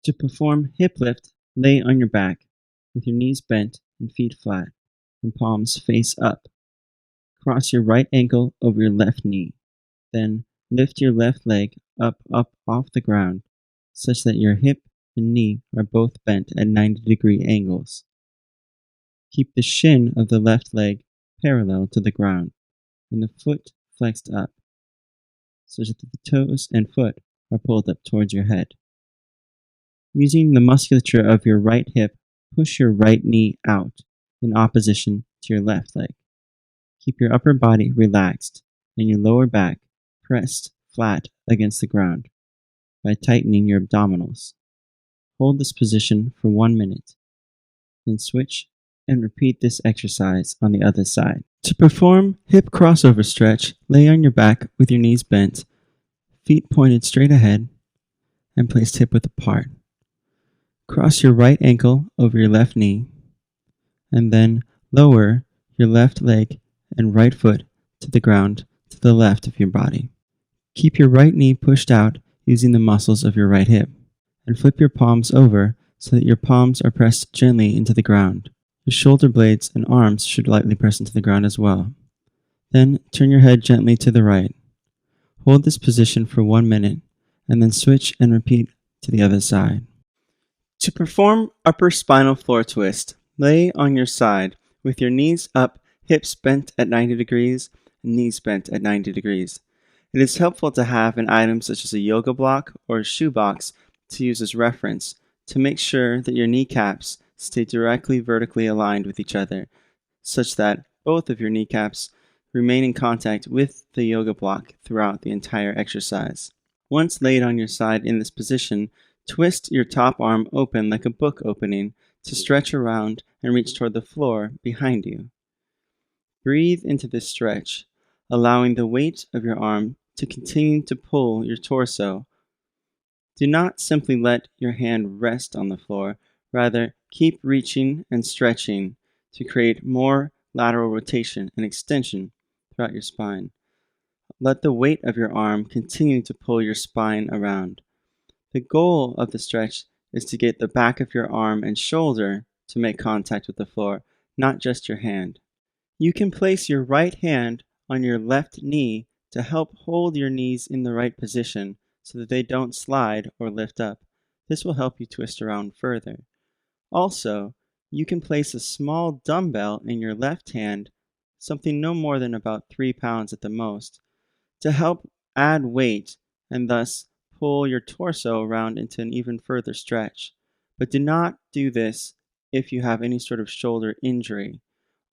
To perform hip lift, lay on your back with your knees bent and feet flat and palms face up. Cross your right ankle over your left knee. Then lift your left leg up off the ground such that your hip and knee are both bent at 90-degree angles. Keep the shin of the left leg parallel to the ground and the foot flexed up such that the toes and foot are pulled up towards your head. Using the musculature of your right hip, push your right knee out in opposition to your left leg. Keep your upper body relaxed and your lower back pressed flat against the ground by tightening your abdominals. Hold this position for 1 minute, then switch and repeat this exercise on the other side. To perform hip crossover stretch, lay on your back with your knees bent, feet pointed straight ahead, and placed hip width apart. Cross your right ankle over your left knee, and then lower your left leg and right foot to the ground to the left of your body. Keep your right knee pushed out using the muscles of your right hip, and flip your palms over so that your palms are pressed gently into the ground. Your shoulder blades and arms should lightly press into the ground as well. Then turn your head gently to the right. Hold this position for 1 minute, and then switch and repeat to the other side. To perform upper spinal floor twist, lay on your side with your knees up, hips bent at 90 degrees, and knees bent at 90 degrees. It is helpful to have an item such as a yoga block or a shoe box to use as reference to make sure that your kneecaps stay directly vertically aligned with each other, such that both of your kneecaps remain in contact with the yoga block throughout the entire exercise. Once laid on your side in this position, twist your top arm open like a book opening to stretch around and reach toward the floor behind you. Breathe into this stretch, allowing the weight of your arm to continue to pull your torso. Do not simply let your hand rest on the floor, rather keep reaching and stretching to create more lateral rotation and extension throughout your spine. Let the weight of your arm continue to pull your spine around. The goal of the stretch is to get the back of your arm and shoulder to make contact with the floor, not just your hand. You can place your right hand on your left knee to help hold your knees in the right position so that they don't slide or lift up. This will help you twist around further. Also, you can place a small dumbbell in your left hand, something no more than about 3 pounds at the most, to help add weight and thus pull your torso around into an even further stretch. But do not do this if you have any sort of shoulder injury.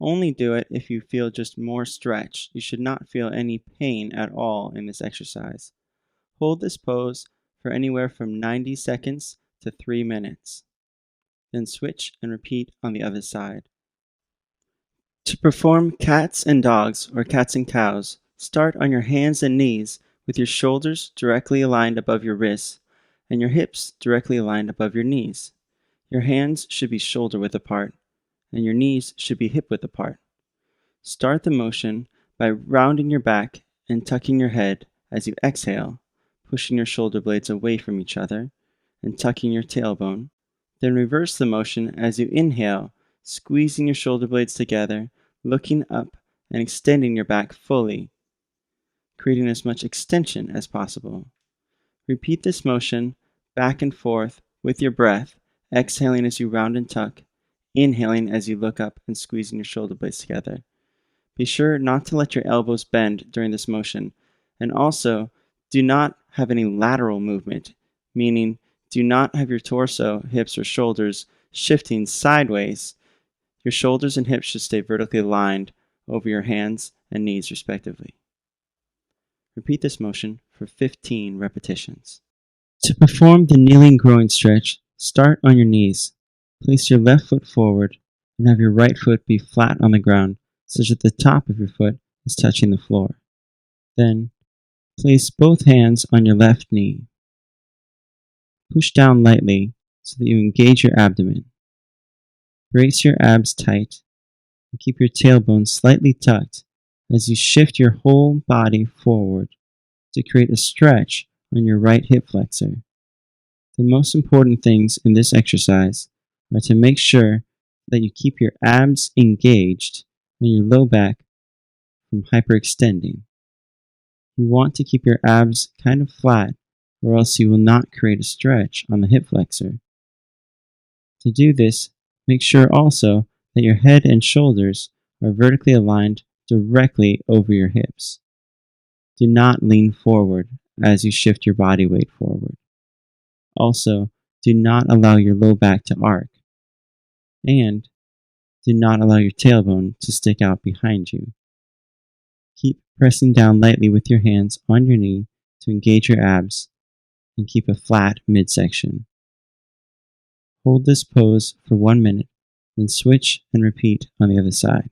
Only do it if you feel just more stretch. You should not feel any pain at all in this exercise. Hold this pose for anywhere from 90 seconds to 3 minutes. Then switch and repeat on the other side. To perform cats and dogs or cats and cows, start on your hands and knees with your shoulders directly aligned above your wrists and your hips directly aligned above your knees. Your hands should be shoulder width apart and your knees should be hip width apart. Start the motion by rounding your back and tucking your head as you exhale, pushing your shoulder blades away from each other and tucking your tailbone. Then reverse the motion as you inhale, squeezing your shoulder blades together, looking up and extending your back fully, creating as much extension as possible. Repeat this motion back and forth with your breath, exhaling as you round and tuck, inhaling as you look up and squeezing your shoulder blades together. Be sure not to let your elbows bend during this motion, and also do not have any lateral movement, meaning do not have your torso, hips, or shoulders shifting sideways. Your shoulders and hips should stay vertically aligned over your hands and knees respectively. Repeat this motion for 15 repetitions. To perform the kneeling groin stretch, start on your knees. Place your left foot forward and have your right foot be flat on the ground such that the top of your foot is touching the floor. Then, place both hands on your left knee. Push down lightly so that you engage your abdomen. Brace your abs tight and keep your tailbone slightly tucked as you shift your whole body forward to create a stretch on your right hip flexor. The most important things in this exercise are to make sure that you keep your abs engaged and your low back from hyperextending. You want to keep your abs kind of flat, or else you will not create a stretch on the hip flexor. To do this, make sure also that your head and shoulders are vertically aligned directly over your hips. Do not lean forward as you shift your body weight forward. Also, do not allow your low back to arc. And do not allow your tailbone to stick out behind you. Keep pressing down lightly with your hands on your knee to engage your abs and keep a flat midsection. Hold this pose for 1 minute, then switch and repeat on the other side.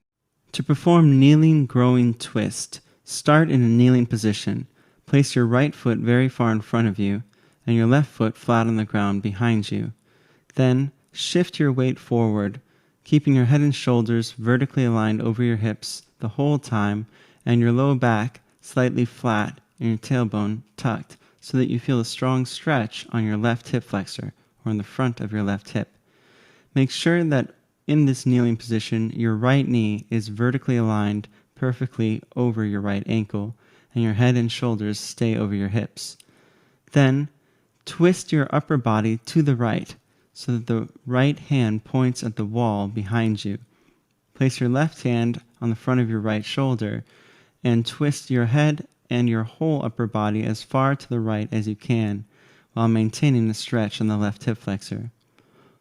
To perform kneeling growing twist, start in a kneeling position. Place your right foot very far in front of you and your left foot flat on the ground behind you. Then shift your weight forward, keeping your head and shoulders vertically aligned over your hips the whole time and your low back slightly flat and your tailbone tucked so that you feel a strong stretch on your left hip flexor or in the front of your left hip. Make sure that in this kneeling position, your right knee is vertically aligned perfectly over your right ankle and your head and shoulders stay over your hips. Then twist your upper body to the right so that the right hand points at the wall behind you. Place your left hand on the front of your right shoulder and twist your head and your whole upper body as far to the right as you can while maintaining a stretch on the left hip flexor.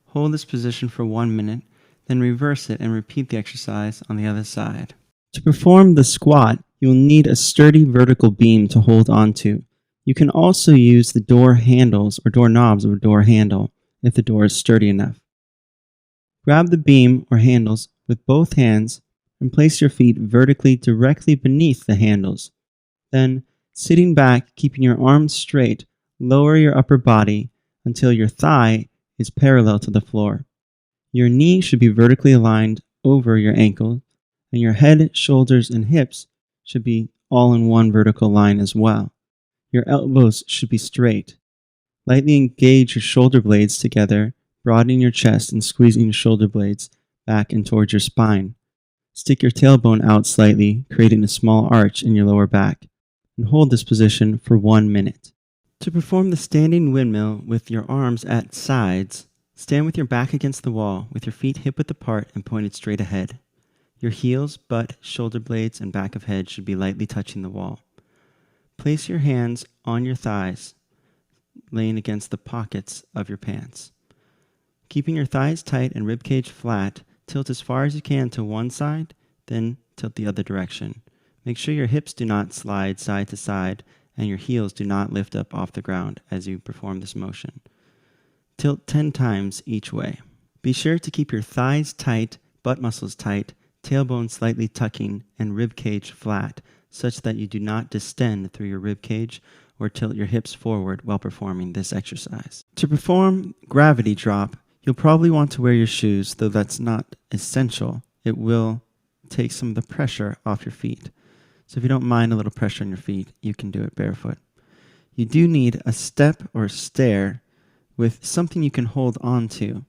Hold this position for 1 minute, then reverse it and repeat the exercise on the other side. To perform the squat, you will need a sturdy vertical beam to hold onto. You can also use the door handles or door knobs of a door handle if the door is sturdy enough. Grab the beam or handles with both hands and place your feet vertically directly beneath the handles. Then, sitting back, keeping your arms straight, lower your upper body until your thigh is parallel to the floor. Your knee should be vertically aligned over your ankle, and your head, shoulders, and hips should be all in one vertical line as well. Your elbows should be straight. Lightly engage your shoulder blades together, broadening your chest and squeezing your shoulder blades back and towards your spine. Stick your tailbone out slightly, creating a small arch in your lower back, and hold this position for 1 minute. To perform the standing windmill with your arms at sides, stand with your back against the wall, with your feet hip-width apart and pointed straight ahead. Your heels, butt, shoulder blades, and back of head should be lightly touching the wall. Place your hands on your thighs, laying against the pockets of your pants. Keeping your thighs tight and ribcage flat, tilt as far as you can to one side, then tilt the other direction. Make sure your hips do not slide side to side and your heels do not lift up off the ground as you perform this motion. Tilt 10 times each way. Be sure to keep your thighs tight, butt muscles tight, tailbone slightly tucking, and ribcage flat, such that you do not distend through your ribcage or tilt your hips forward while performing this exercise. To perform gravity drop, you'll probably want to wear your shoes, though that's not essential. It will take some of the pressure off your feet. So if you don't mind a little pressure on your feet, you can do it barefoot. You do need a step or stair with something you can hold on to.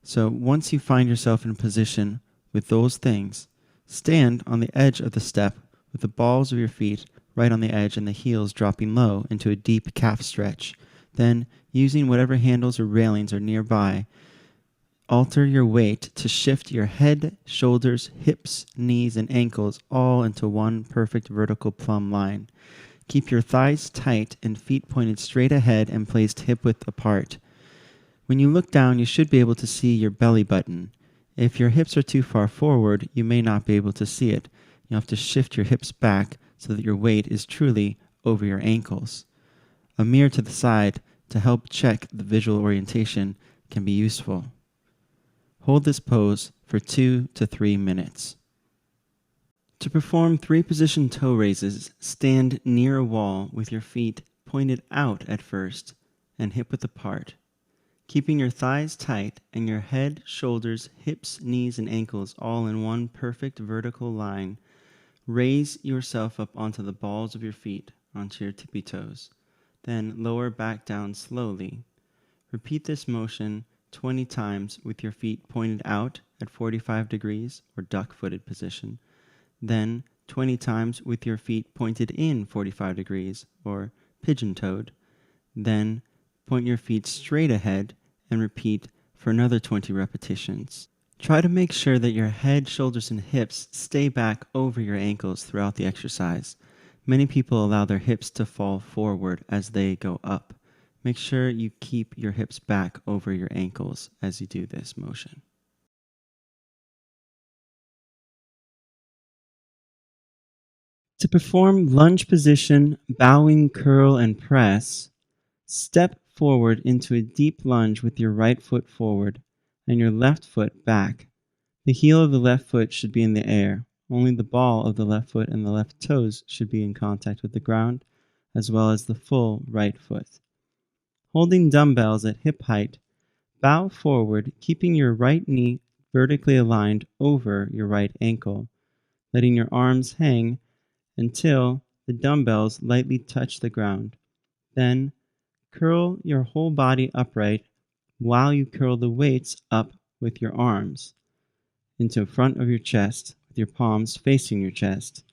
So once you find yourself in a position with those things, stand on the edge of the step with the balls of your feet right on the edge and the heels dropping low into a deep calf stretch. Then, using whatever handles or railings are nearby, alter your weight to shift your head, shoulders, hips, knees, and ankles all into one perfect vertical plumb line. Keep your thighs tight and feet pointed straight ahead and placed hip-width apart. When you look down, you should be able to see your belly button. If your hips are too far forward, you may not be able to see it. You have to shift your hips back so that your weight is truly over your ankles. A mirror to the side to help check the visual orientation can be useful. Hold this pose for 2 to 3 minutes. To perform 3-position toe raises, stand near a wall with your feet pointed out at first and hip-width apart, keeping your thighs tight and your head, shoulders, hips, knees, and ankles all in one perfect vertical line. Raise yourself up onto the balls of your feet, onto your tippy toes. Then lower back down slowly. Repeat this motion 20 times with your feet pointed out at 45 degrees or duck-footed position, then 20 times with your feet pointed in 45 degrees or pigeon-toed, then point your feet straight ahead and repeat for another 20 repetitions. Try to make sure that your head, shoulders, and hips stay back over your ankles throughout the exercise. Many people allow their hips to fall forward as they go up. Make sure you keep your hips back over your ankles as you do this motion. To perform lunge position, bowing, curl, and press, step forward into a deep lunge with your right foot forward and your left foot back. The heel of the left foot should be in the air. Only the ball of the left foot and the left toes should be in contact with the ground, as well as the full right foot. Holding dumbbells at hip height, bow forward, keeping your right knee vertically aligned over your right ankle, letting your arms hang until the dumbbells lightly touch the ground. Then curl your whole body upright while you curl the weights up with your arms into front of your chest with your palms facing your chest.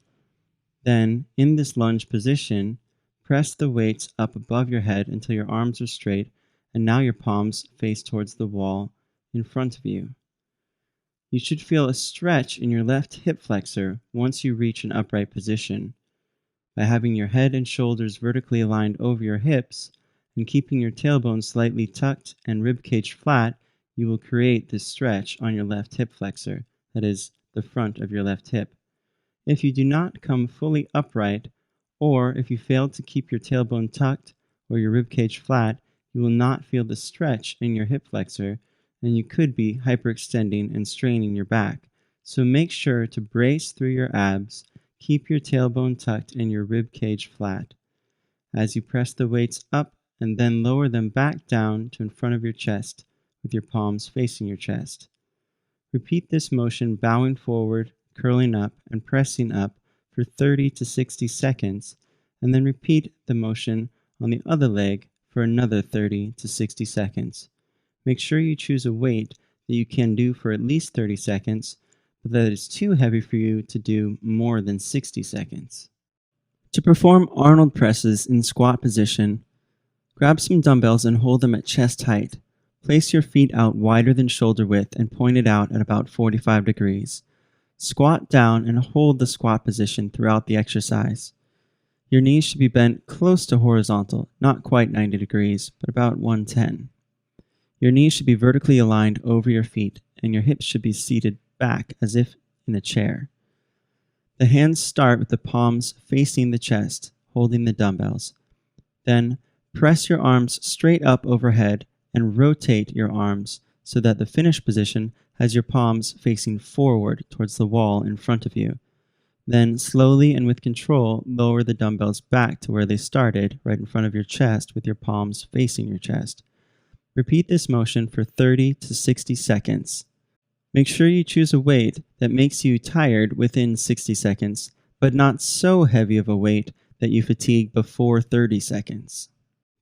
Then, in this lunge position, press the weights up above your head until your arms are straight and now your palms face towards the wall in front of you. You should feel a stretch in your left hip flexor once you reach an upright position. By having your head and shoulders vertically aligned over your hips and keeping your tailbone slightly tucked and ribcage flat, you will create this stretch on your left hip flexor, that is, the front of your left hip. If you do not come fully upright, or if you fail to keep your tailbone tucked or your ribcage flat, you will not feel the stretch in your hip flexor, and you could be hyperextending and straining your back. So make sure to brace through your abs, keep your tailbone tucked and your ribcage flat. As you press the weights up and then lower them back down to in front of your chest with your palms facing your chest. Repeat this motion bowing forward, curling up, and pressing up for 30 to 60 seconds, and then repeat the motion on the other leg for another 30 to 60 seconds. Make sure you choose a weight that you can do for at least 30 seconds, but that is too heavy for you to do more than 60 seconds. To perform Arnold presses in squat position, grab some dumbbells and hold them at chest height. Place your feet out wider than shoulder width and pointed out at about 45 degrees. Squat down and hold the squat position throughout the exercise. Your knees should be bent close to horizontal, not quite 90 degrees, but about 110. Your knees should be vertically aligned over your feet, and your hips should be seated back as if in a chair. The hands start with the palms facing the chest, holding the dumbbells. Then press your arms straight up overhead and rotate your arms so that the finished position has your palms facing forward towards the wall in front of you. Then slowly and with control, lower the dumbbells back to where they started, right in front of your chest with your palms facing your chest. Repeat this motion for 30 to 60 seconds. Make sure you choose a weight that makes you tired within 60 seconds, but not so heavy of a weight that you fatigue before 30 seconds.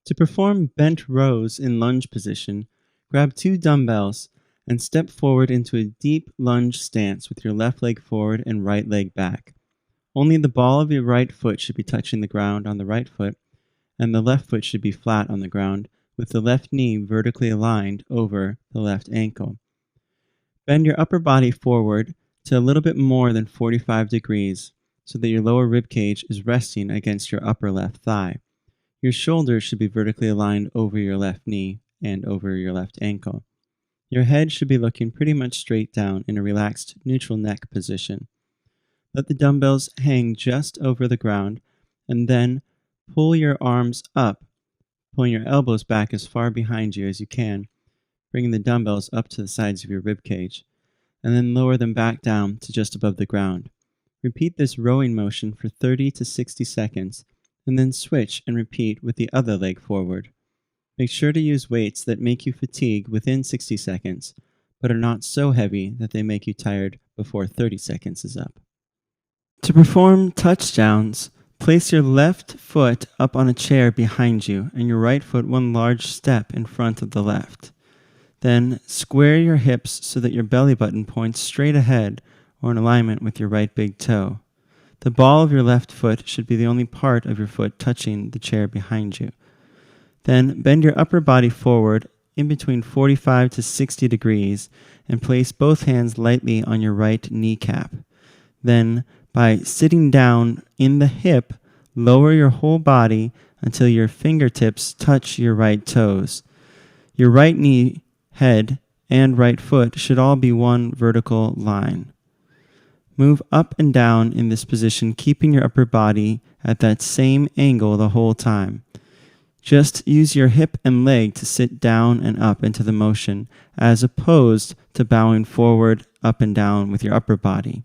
To perform bent rows in lunge position, grab 2 dumbbells and step forward into a deep lunge stance with your left leg forward and right leg back. Only the ball of your right foot should be touching the ground on the right foot, and the left foot should be flat on the ground, with the left knee vertically aligned over the left ankle. Bend your upper body forward to a little bit more than 45 degrees so that your lower rib cage is resting against your upper left thigh. Your shoulders should be vertically aligned over your left knee and over your left ankle. Your head should be looking pretty much straight down in a relaxed neutral neck position. Let the dumbbells hang just over the ground, and then pull your arms up, pulling your elbows back as far behind you as you can, bringing the dumbbells up to the sides of your rib cage, and then lower them back down to just above the ground. Repeat this rowing motion for 30 to 60 seconds, and then switch and repeat with the other leg forward. Make sure to use weights that make you fatigue within 60 seconds, but are not so heavy that they make you tired before 30 seconds is up. To perform touchdowns, Place your left foot up on a chair behind you and your right foot one large step in front of the left. Then square your hips so that your belly button points straight ahead or in alignment with your right big toe. The ball of your left foot should be the only part of your foot touching the chair behind you. Then bend your upper body forward in between 45 to 60 degrees and place both hands lightly on your right kneecap. Then, by sitting down in the hip, lower your whole body until your fingertips touch your right toes. Your right knee, head, and right foot should all be one vertical line. Move up and down in this position, keeping your upper body at that same angle the whole time. Just use your hip and leg to sit down and up into the motion, as opposed to bowing forward, up and down with your upper body.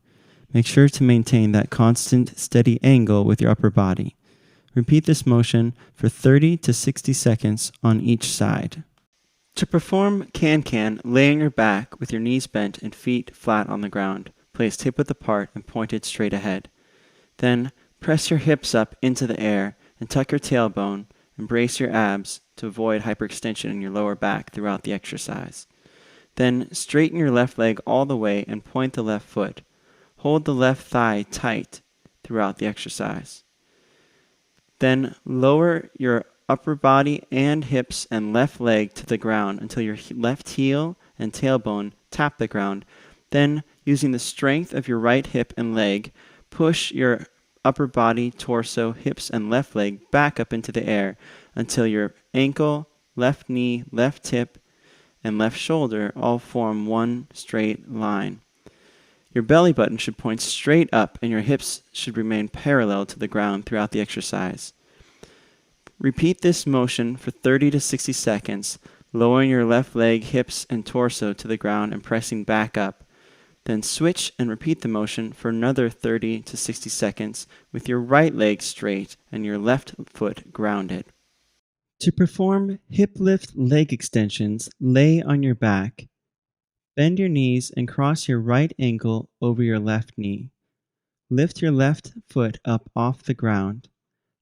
Make sure to maintain that constant, steady angle with your upper body. Repeat this motion for 30 to 60 seconds on each side. To perform can-can, lay on your back with your knees bent and feet flat on the ground, placed hip-width apart and pointed straight ahead. Then press your hips up into the air and tuck your tailbone and brace your abs to avoid hyperextension in your lower back throughout the exercise. Then straighten your left leg all the way and point the left foot. Hold the left thigh tight throughout the exercise. Then lower your upper body and hips and left leg to the ground until your left heel and tailbone tap the ground. Then, using the strength of your right hip and leg, push your upper body, torso, hips, and left leg back up into the air until your ankle, left knee, left hip, and left shoulder all form one straight line. Your belly button should point straight up and your hips should remain parallel to the ground throughout the exercise. Repeat this motion for 30 to 60 seconds, lowering your left leg, hips, and torso to the ground and pressing back up. Then switch and repeat the motion for another 30 to 60 seconds with your right leg straight and your left foot grounded. To perform hip lift leg extensions, lay on your back. Bend your knees and cross your right ankle over your left knee. Lift your left foot up off the ground,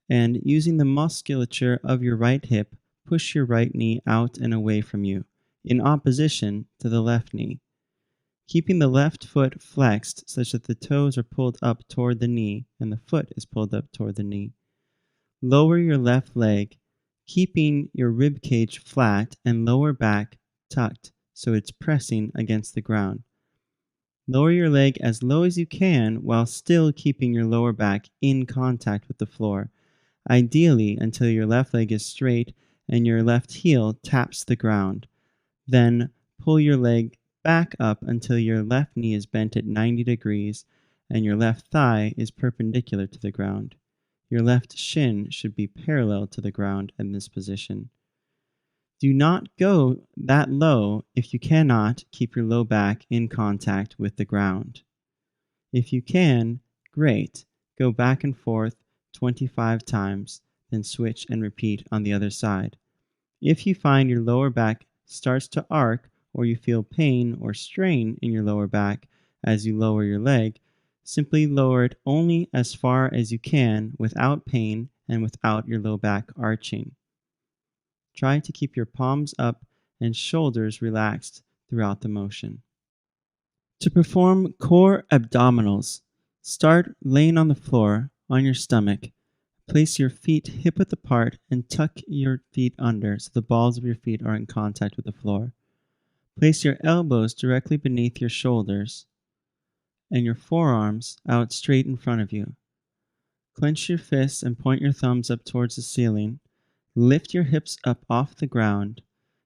and using the musculature of your right hip, push your right knee out and away from you, in opposition to the left knee. Keeping the left foot flexed such that the toes are pulled up toward the knee and the foot is pulled up toward the knee. Lower your left leg, keeping your rib cage flat and lower back tucked so it's pressing against the ground. Lower your leg as low as you can while still keeping your lower back in contact with the floor, ideally until your left leg is straight and your left heel taps the ground. Then pull your leg back up until your left knee is bent at 90 degrees and your left thigh is perpendicular to the ground. Your left shin should be parallel to the ground in this position. Do not go that low if you cannot keep your low back in contact with the ground. If you can, great. Go back and forth 25 times, then switch and repeat on the other side. If you find your lower back starts to arc or you feel pain or strain in your lower back as you lower your leg, simply lower it only as far as you can without pain and without your low back arching. Try to keep your palms up and shoulders relaxed throughout the motion. To perform core abdominals, start laying on the floor on your stomach. Place your feet hip-width apart and tuck your feet under so the balls of your feet are in contact with the floor. Place your elbows directly beneath your shoulders and your forearms out straight in front of you. Clench your fists and point your thumbs up towards the ceiling. Lift your hips up off the ground,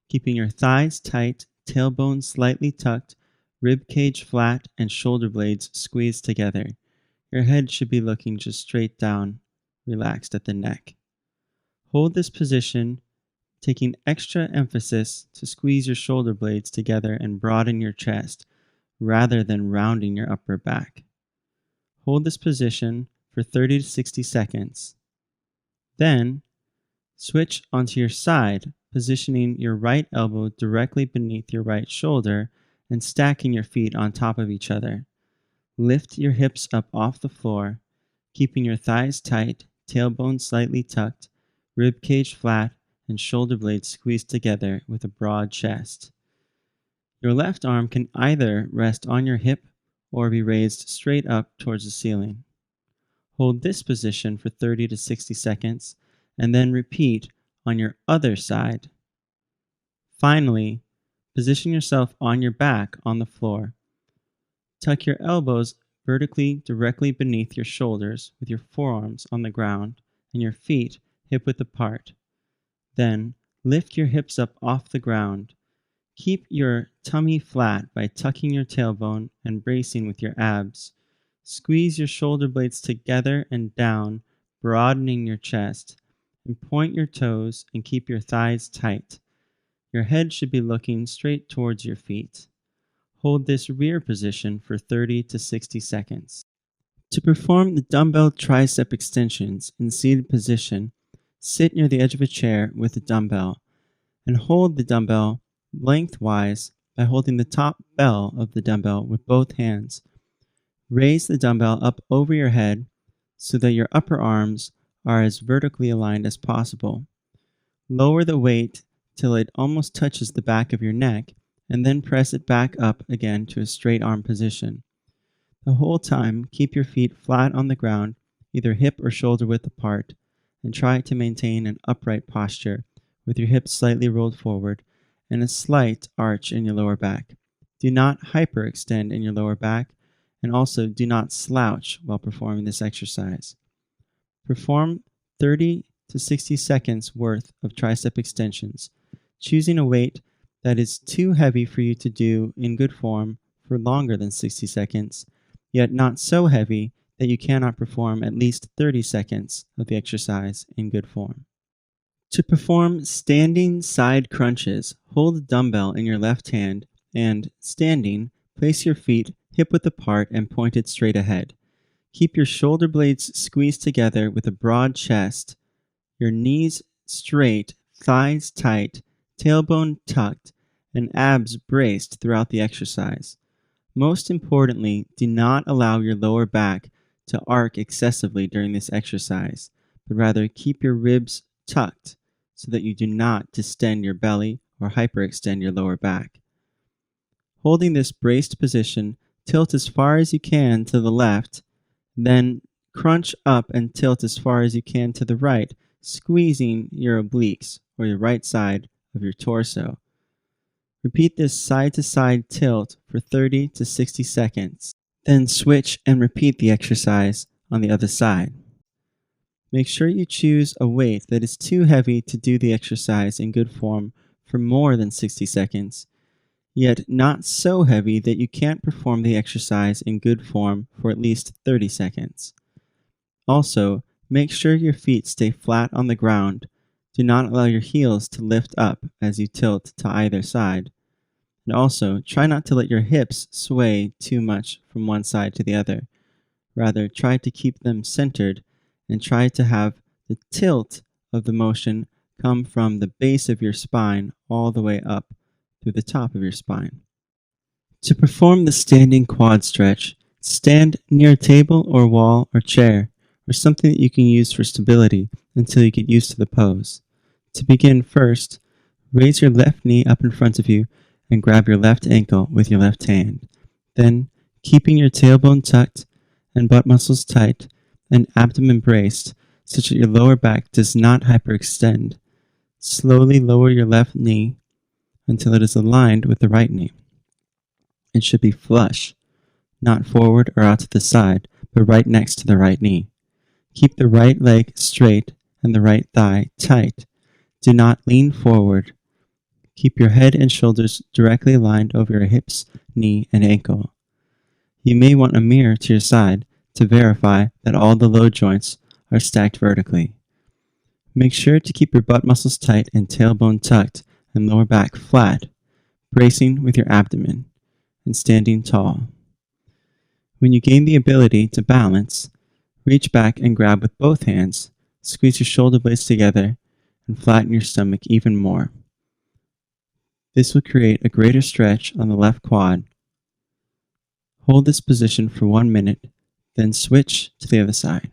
keeping your thighs tight, tailbone slightly tucked, rib cage flat, and shoulder blades squeezed together. Your head should be looking just straight down, relaxed at the neck. Hold this position, taking extra emphasis to squeeze your shoulder blades together and broaden your chest, rather than rounding your upper back. Hold this position for 30 to 60 seconds. Then, switch onto your side, positioning your right elbow directly beneath your right shoulder and stacking your feet on top of each other. Lift your hips up off the floor, keeping your thighs tight, tailbone slightly tucked, rib cage flat, and shoulder blades squeezed together with a broad chest. Your left arm can either rest on your hip or be raised straight up towards the ceiling. Hold this position for 30 to 60 seconds and then repeat on your other side. Finally, position yourself on your back on the floor. Tuck your elbows vertically directly beneath your shoulders with your forearms on the ground and your feet hip-width apart. Then, lift your hips up off the ground. Keep your tummy flat by tucking your tailbone and bracing with your abs. Squeeze your shoulder blades together and down, broadening your chest. And point your toes and keep your thighs tight. Your head should be looking straight towards your feet. Hold this rear position for 30 to 60 seconds. To perform the dumbbell tricep extensions in seated position, sit near the edge of a chair with the dumbbell and hold the dumbbell lengthwise by holding the top bell of the dumbbell with both hands. Raise the dumbbell up over your head so that your upper arms are as vertically aligned as possible. Lower the weight till it almost touches the back of your neck and then press it back up again to a straight arm position. The whole time, keep your feet flat on the ground, either hip or shoulder width apart, and try to maintain an upright posture with your hips slightly rolled forward and a slight arch in your lower back. Do not hyperextend in your lower back, and also do not slouch while performing this exercise. Perform 30 to 60 seconds worth of tricep extensions, choosing a weight that is too heavy for you to do in good form for longer than 60 seconds, yet not so heavy that you cannot perform at least 30 seconds of the exercise in good form. To perform standing side crunches, hold the dumbbell in your left hand and, standing, place your feet hip-width apart and pointed straight ahead. Keep your shoulder blades squeezed together with a broad chest, your knees straight, thighs tight, tailbone tucked, and abs braced throughout the exercise. Most importantly, do not allow your lower back to arc excessively during this exercise, but rather keep your ribs tucked so that you do not distend your belly or hyperextend your lower back. Holding this braced position, tilt as far as you can to the left, then crunch up and tilt as far as you can to the right, squeezing your obliques or your right side of your torso. Repeat this side-to-side tilt for 30 to 60 seconds. Then switch and repeat the exercise on the other side. Make sure you choose a weight that is too heavy to do the exercise in good form for more than 60 seconds, yet not so heavy that you can't perform the exercise in good form for at least 30 seconds. Also, make sure your feet stay flat on the ground. Do not allow your heels to lift up as you tilt to either side. And also, try not to let your hips sway too much from one side to the other. Rather, try to keep them centered and try to have the tilt of the motion come from the base of your spine all the way up through the top of your spine. To perform the standing quad stretch, stand near a table or wall or chair or something that you can use for stability until you get used to the pose. To begin, first, raise your left knee up in front of you and grab your left ankle with your left hand. Then, keeping your tailbone tucked and butt muscles tight and abdomen braced such that your lower back does not hyperextend, slowly lower your left knee until it is aligned with the right knee. It should be flush, not forward or out to the side, but right next to the right knee. Keep the right leg straight and the right thigh tight. Do not lean forward. Keep your head and shoulders directly aligned over your hips, knee, and ankle. You may want a mirror to your side to verify that all the load joints are stacked vertically. Make sure to keep your butt muscles tight and tailbone tucked and lower back flat, bracing with your abdomen and standing tall. When you gain the ability to balance, reach back and grab with both hands, squeeze your shoulder blades together, and flatten your stomach even more. This will create a greater stretch on the left quad. Hold this position for 1 minute, then switch to the other side.